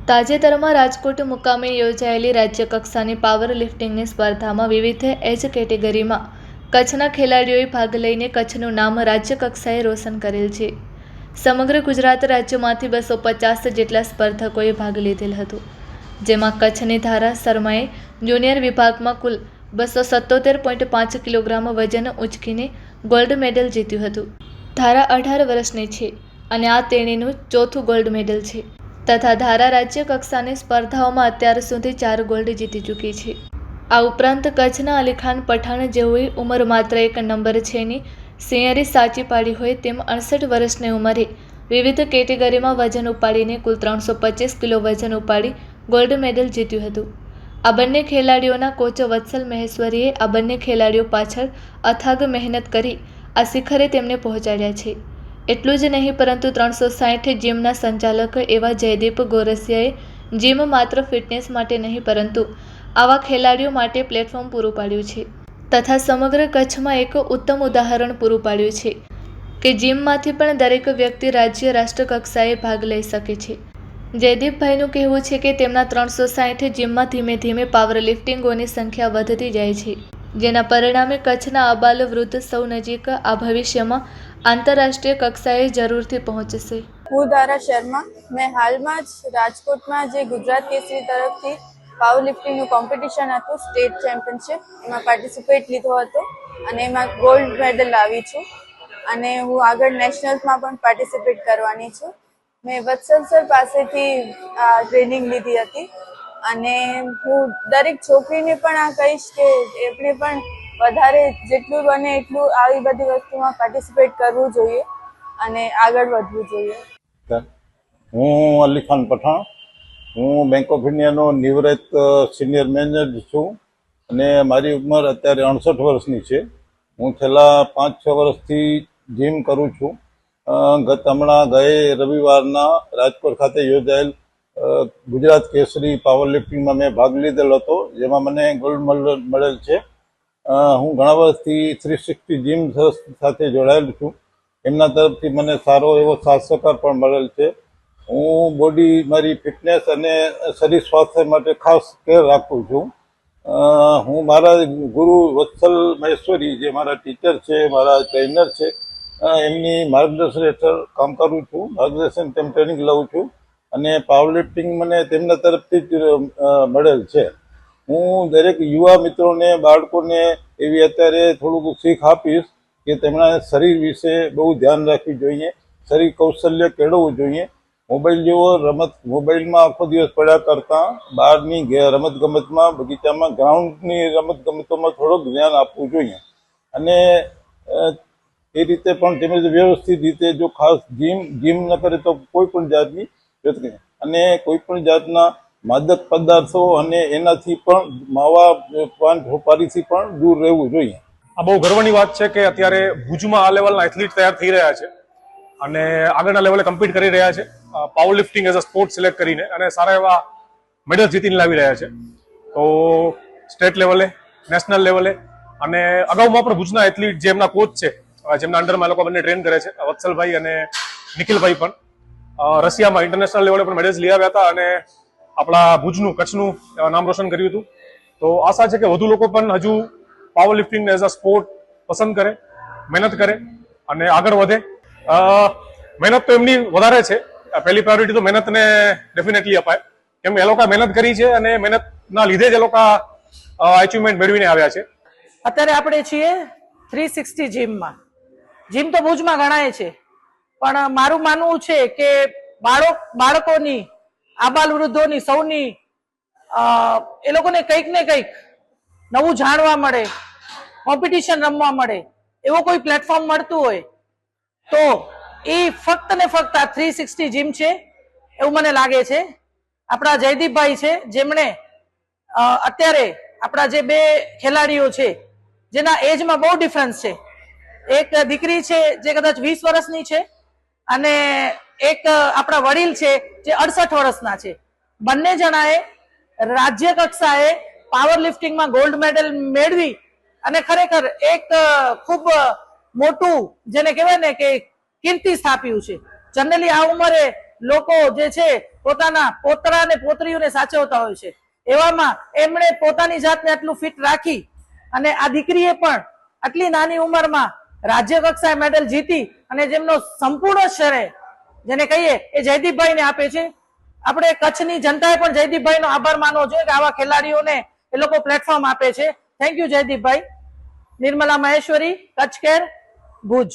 તાજેતરમાં રાજકોટ મુકામે યોજાયેલી રાજ્ય કક્ષાની પાવર લિફ્ટિંગની સ્પર્ધામાં વિવિધ એજ કેટેગરીમાં કચ્છના ખેલાડીઓએ ભાગ લઈને કચ્છનું નામ રાજ્ય કક્ષાએ રોશન કરેલ છે. સમગ્ર ગુજરાત રાજ્યમાંથી 250 જેટલા સ્પર્ધકોએ ભાગ લીધેલ હતો, જેમાં કચ્છની ધારા શર્માએ જુનિયર વિભાગમાં કુલ 277.5 કિલોગ્રામ વજન ઉંચકીને ગોલ્ડ મેડલ જીત્યું હતું. ધારા 18 વર્ષની છે અને આ તેણીનું ચોથું ગોલ્ડ મેડલ છે તથા ધારા રાજ્ય કક્ષાની સ્પર્ધાઓમાં અત્યાર સુધી 4 ગોલ્ડ જીતી ચૂકી છે. આ ઉપરાંત કચ્છના અલીખાન પઠાણ જેઓએ ઉંમર માત્ર 1 નંબર છેની સિંહરી સાચી પાડી હોય તેમ 68 વર્ષની ઉંમરે વિવિધ કેટેગરીમાં વજન ઉપાડીને કુલ 325 કિલો વજન ઉપાડી ગોલ્ડ મેડલ જીત્યું હતું. આ બંને ખેલાડીઓના કોચ વત્સલ મહેશ્વરીએ આ બંને ખેલાડીઓ પાછળ અથાગ મહેનત કરી આ શિખરે તેમને પહોંચાડ્યા છે. એટલું જ નહીં પરંતુ 360 જીમના સંચાલક એવા જયદીપ ગોરસિયાએ જીમ માત્ર ફિટનેસ માટે નહીં પરંતુ આવા ખેલાડીઓ માટે પ્લેટફોર્મ પૂરું પાડ્યું છે તથા સમગ્ર કચ્છમાં એક ઉત્તમ ઉદાહરણ પૂરું પાડ્યું છે કે જીમમાંથી પણ દરેક વ્યક્તિ રાજ્ય રાષ્ટ્ર કક્ષાએ ભાગ લઈ શકે છે. જયદીપભાઈનું કહેવું છે કે તેમના 360 જીમમાં ધીમે ધીમે પાવર લિફ્ટિંગોની સંખ્યા વધતી જાય છે, જેના પરિણામે કચ્છના અબાલ વૃદ્ધ સૌ નજીક આ ભવિષ્યમાં આંતરરાષ્ટ્રીય કક્ષાએ જરૂરથી પહોંચશે. હું ધારા શર્મા. મેં હાલમાં જ રાજકોટમાં જે ગુજરાત કેસરી તરફથી પાવર લિફ્ટિંગનું કોમ્પિટિશન હતું, સ્ટેટ ચેમ્પિયનશિપ, એમાં પાર્ટિસિપેટ લીધો હતો અને એમાં ગોલ્ડ મેડલ લાવી છું અને હું આગળ નેશનલ્સમાં પણ પાર્ટિસિપેટ કરવાની છું. મેં વત્સલ સર પાસેથી ટ્રેનિંગ લીધી હતી અને હું દરેક છોકરીને પણ આ કહીશ કે એમણે પણ વધારે જેટલું બને એટલું આવી બધી વસ્તુમાં પાર્ટિસિપેટ કરવું જોઈએ અને આગળ વધવું જોઈએ. હું અલીખાન પઠાણ. હું બેંક ઓફ ઇન્ડિયાનો નિવૃત્ત સિનિયર મેનેજર છું અને મારી ઉંમર અત્યારે 68 વર્ષની છે. હું છેલ્લા 5-6 વર્ષથી જીમ કરું છું. હમણાં ગયે રવિવારના રાજકોટ ખાતે યોજાયેલ ગુજરાત કેસરી પાવર લિફ્ટિંગમાં મેં ભાગ લીધેલો હતો, જેમાં મને ગોલ્ડ મળેલ છે. હું ઘણા વર્ષથી 360 જીમ સાથે જોડાયેલ છું. એમના તરફથી મને સારો એવો સાથ સહકાર પણ મળેલ છે. હું મારી ફિટનેસ અને શરીર સ્વાસ્થ્ય માટે ખાસ કેર રાખું છું. હું મારા ગુરુ વત્સલ મહેશ્વરી, જે મારા ટીચર છે, મારા ટ્રેનર છે, એમની માર્ગદર્શન હેઠળ કામ કરું છું. માર્ગદર્શન તેમ ટ્રેનિંગ લઉં છું અને પાવર લિફ્ટિંગ મને તેમના તરફથી જ મળેલ છે. હું દરેક યુવા મિત્રોને, બાળકોને એવી અત્યારે થોડુંક શીખ આપીશ કે તેમના શરીર વિશે બહુ ધ્યાન રાખવું જોઈએ, શરીર કૌશલ્ય કેળવવું જોઈએ. મોબાઈલમાં આખો દિવસ પડ્યા કરતાં બહારની રમતગમતમાં, બગીચામાં, ગ્રાઉન્ડની રમતગમતોમાં થોડુંક ધ્યાન આપવું જોઈએ અને એ રીતે પણ તેમજ વ્યવસ્થિત રીતે જો ખાસ જીમ ન કરે તો કોઈ પણ જાતની અને કોઈ પણ જાતના માદક પદાર્થો અને એનાથી પણ માવા પાન સોપારીથી પણ દૂર રહેવું જોઈએ. આ બહુ ગર્વની વાત છે કે અત્યારે ભુજમાં આ લેવલના એથ્લીટ તૈયાર થઈ રહ્યા છે અને આગળના લેવલે કમ્પીટ કરી રહ્યા છે, power lifting as a sport select કરીને, અને સારા એવા મેડલ જીતીને લાવી રહ્યા છે. તો સ્ટેટ લેવલે, નેશનલ લેવલે અને અગાઉમાં પણ ભુજના એથ્લીટ જે એમના કોચ છે, જેમના અંડરમાં લોકો બંને ટ્રેન કરે છે, વત્સલભાઈ અને નિખિલભાઈ પણ રશિયામાં ઇન્ટરનેશનલ લેવલે પણ મેડલ્સ લઈ આવ્યા હતા અને આપણા ભુજનું, કચ્છનું નામ રોશન કર્યું હતું. તો આશા છે કે વધુ લોકો પણ હજુ power lifting as a sport પસંદ કરે, મહેનત કરે અને આગળ વધે. મહેનત તો એમની વધારે છે, પહેલી પ્રાયોરિટી તો મહેનતને ડેફિનેટલી અપાય, કેમ કે એ લોકો મહેનત કરી છે અને મહેનતના લીધે જ એ લોકો અચીવમેન્ટ મેળવીને આવ્યા છે. અત્યારે આપણે છીએ 360 જીમમાં. જીમ તો ભુજમાં ગણાય છે, પણ મારું માનવું છે કે બાળકોની, આબાલ વૃદ્ધોની, સૌની એ લોકોને કંઈક ને કંઈક નવું જાણવા મળે, કોમ્પિટિશન રમવા મળે, એવો કોઈ પ્લેટફોર્મ મળતું હોય તો એ ફક્ત ને ફક્ત આ 360 જીમ છે એવું મને લાગે છે. આપણા જયદીપભાઈ છે, જેમણે અત્યારે આપણા જે 2 ખેલાડીઓ છે જેના એજમાં બહુ ડિફરન્સ છે, એક દીકરી છે જે કદાચ 20 વર્ષની છે અને એક આપણા વડીલ છે જે 68 વર્ષના છે. બંને જણાએ રાજ્ય કક્ષાએ પાવર લિફ્ટિંગમાં ગોલ્ડ મેડલ મેળવી અને ખરેખર એક ખૂબ મોટું, જેને કહેવાય ને કે કીર્તિ સ્થાપ્યું છે. જનરલી આ ઉંમરે લોકો જે છે પોતાના પોતરા અને પોતરીઓને સાચવતા હોય છે. એવામાં એમણે પોતાની જાતને આટલું ફિટ રાખી અને આ દીકરીએ પણ આટલી નાની ઉંમરમાં રાજ્ય કક્ષાએ મેડલ જીતી અને જેમનો સંપૂર્ણ શ્રેય જેને કહીએ એ જયદીપભાઈને આપે છે. આપણે કચ્છની જનતાએ પણ જયદીપભાઈનો આભાર માનવો જોઈએ કે આવા ખેલાડીઓને એ લોકો પ્લેટફોર્મ આપે છે. થેન્ક યુ જયદીપભાઈ. નિર્મલા મહેશ્વરી, કચ્છ કેર, ભુજ.